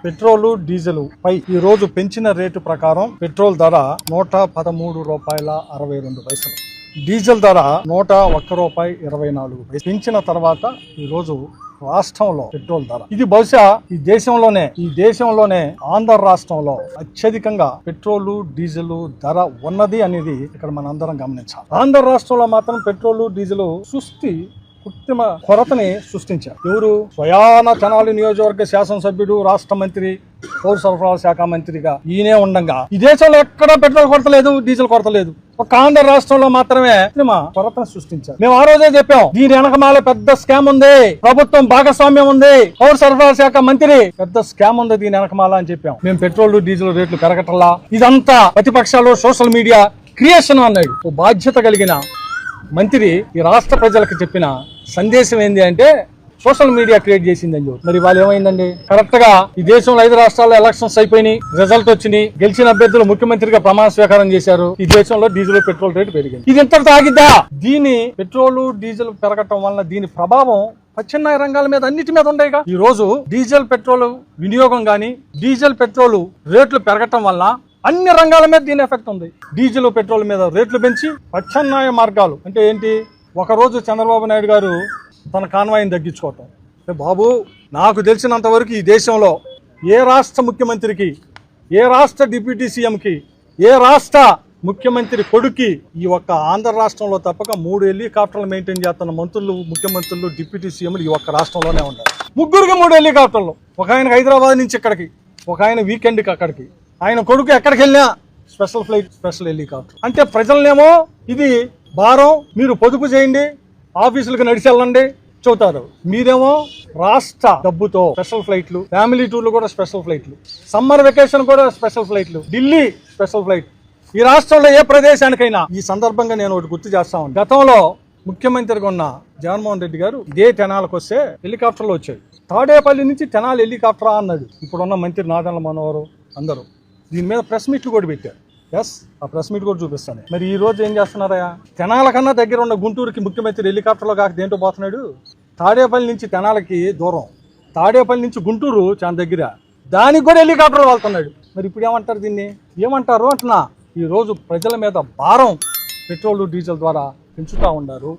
Petrol diesel పై ఈ రోజు పెంచిన రేటు ప్రకారం పెట్రోల్ ధర ₹113.62, డీజిల్ ధర ₹101.24 పెంచిన తర్వాత ఈ రోజు రాష్ట్రంలో పెట్రోల్ ధర ఇది బహుశా ఈ దేశంలోనే ఆంధ్ర రాష్ట్రంలో అత్యధికంగా పెట్రోలు డీజిల్ ధర ఉన్నది అనేది ఇక్కడ మన అందరం గమనించాలి. ఆంధ్ర రాష్ట్రంలో మాత్రం పెట్రోలు డీజిల్ కృత్రిమ కొరతని సృష్టించారు. ఎవరు? స్వయాన తెనాలి నియోజకవర్గ శాసనసభ్యుడు, రాష్ట్ర మంత్రి, పౌర సరఫరాల శాఖ మంత్రిగా ఈయనే ఉండగా ఈ దేశంలో ఎక్కడా పెట్రోల్ కొరత లేదు, డీజిల్ కొరత లేదు. ఒక ఆంధ్ర రాష్ట్రంలో మాత్రమే కృత్రిమ కొరతను సృష్టించారు. మేము ఆ రోజే చెప్పాం, దీని వెనకమాల పెద్ద స్కామ్ ఉంది, ప్రభుత్వం భాగస్వామ్యం ఉంది, పౌర సరఫరాల శాఖ మంత్రి పెద్ద స్కామ్ ఉంది దీని వెనకమాల అని చెప్పాం. మేము పెట్రోల్ డీజిల్ రేట్లు పెరగటల్లా ఇదంతా ప్రతిపక్షాలు సోషల్ మీడియా క్రియేషన్ అన్నాడు. ఓ బాధ్యత కలిగిన మంత్రి ఈ రాష్ట్ర ప్రజలకు చెప్పిన సందేశం ఏంటి అంటే సోషల్ మీడియా క్రియేట్ చేసిందని చెప్పి. మరి వాళ్ళు ఏమైందండి? కరెక్ట్ గా ఈ దేశంలో 5 రాష్ట్రాల్లో ఎలక్షన్స్ అయిపోయినాయి, రిజల్ట్ వచ్చినాయి, గెలిచిన అభ్యర్థులు ముఖ్యమంత్రిగా ప్రమాణ స్వీకారం చేశారు. ఈ దేశంలో డీజిల్ పెట్రోల్ రేటు పెరిగింది. ఇది ఇంతటితో ఆగిద్దా? దీని పెట్రోల్ డీజిల్ పెరగటం వల్ల దీని ప్రభావం పచ్చెన్నాయ రంగాల మీద అన్నిటి మీద ఉండేగా. ఈ రోజు డీజిల్ పెట్రోల్ వినియోగం గాని, డీజిల్ పెట్రోల్ రేట్లు పెరగటం వల్ల అన్ని రంగాల మీద దీని ఎఫెక్ట్ ఉంది. డీజిల్ పెట్రోల్ మీద రేట్లు పెంచి ప్రత్యామ్నాయ మార్గాలు అంటే ఏంటి? ఒకరోజు చంద్రబాబు నాయుడు గారు తన కాన్వాయిని తగ్గించుకోవటం. బాబు, నాకు తెలిసినంత వరకు ఈ దేశంలో ఏ రాష్ట్ర ముఖ్యమంత్రికి, ఏ రాష్ట్ర డిప్యూటీ సీఎంకి, ఏ రాష్ట్ర ముఖ్యమంత్రి కొడుక్కి ఈ ఒక్క ఆంధ్ర రాష్ట్రంలో తప్పక 3 హెలికాప్టర్లు మెయింటైన్ చేస్తున్న మంత్రులు, ముఖ్యమంత్రులు, డిప్యూటీ సీఎంలు ఈ ఒక్క రాష్ట్రంలోనే ఉన్నారు. ముగ్గురికి 3 హెలికాప్టర్లు. ఒక ఆయన హైదరాబాద్ నుంచి ఇక్కడికి, ఒక ఆయన వీకెండ్కి అక్కడికి, ఆయన కొడుకు ఎక్కడికి వెళ్ళినా స్పెషల్ ఫ్లైట్, స్పెషల్ హెలికాప్టర్. అంటే ప్రజలనేమో ఇది భారం, మీరు పొదుపు చేయండి, ఆఫీసులకు నడిచి వెళ్ళండి చెబుతారు. మీరేమో రాష్ట్ర డబ్బుతో స్పెషల్ ఫ్లైట్లు, ఫ్యామిలీ టూర్లు కూడా స్పెషల్ ఫ్లైట్లు, సమ్మర్ వెకేషన్ కూడా స్పెషల్ ఫ్లైట్లు, ఢిల్లీ స్పెషల్ ఫ్లైట్. ఈ రాష్ట్రంలో ఏ ప్రదేశానికైనా. ఈ సందర్భంగా నేను ఒకటి గుర్తు చేస్తాను. గతంలో ముఖ్యమంత్రిగా ఉన్న జగన్మోహన్ రెడ్డి గారు ఇదే తెనాలకు వస్తే హెలికాప్టర్లు వచ్చాయి. తాడేపల్లి నుంచి తెనాలి హెలికాప్టరా అన్నాడు. ఇప్పుడున్న మంత్రి నాదెండ్ల మనోహర్ అందరూ దీని మీద ప్రెస్ మీట్లు కూడా పెట్టారు. ఆ ప్రెస్ మీట్ కూడా చూపిస్తాను. మరి ఈ రోజు ఏం చేస్తున్నారా? తెనాల కన్నా దగ్గర ఉన్న గుంటూరుకి ముఖ్యమంత్రి హెలికాప్టర్లో కాక దేంటో పోతున్నాడు. తాడేపల్లి నుంచి తెనాలకి దూరం, తాడేపల్లి నుంచి గుంటూరు చాలా దగ్గర, దానికి కూడా హెలికాప్టర్ వెళ్తున్నాడు. మరి ఇప్పుడు ఏమంటారు? దీన్ని ఏమంటారు అంటున్నా. ఈ రోజు ప్రజల మీద భారం పెట్రోల్ డీజిల్ ద్వారా పెంచుతా ఉన్నారు.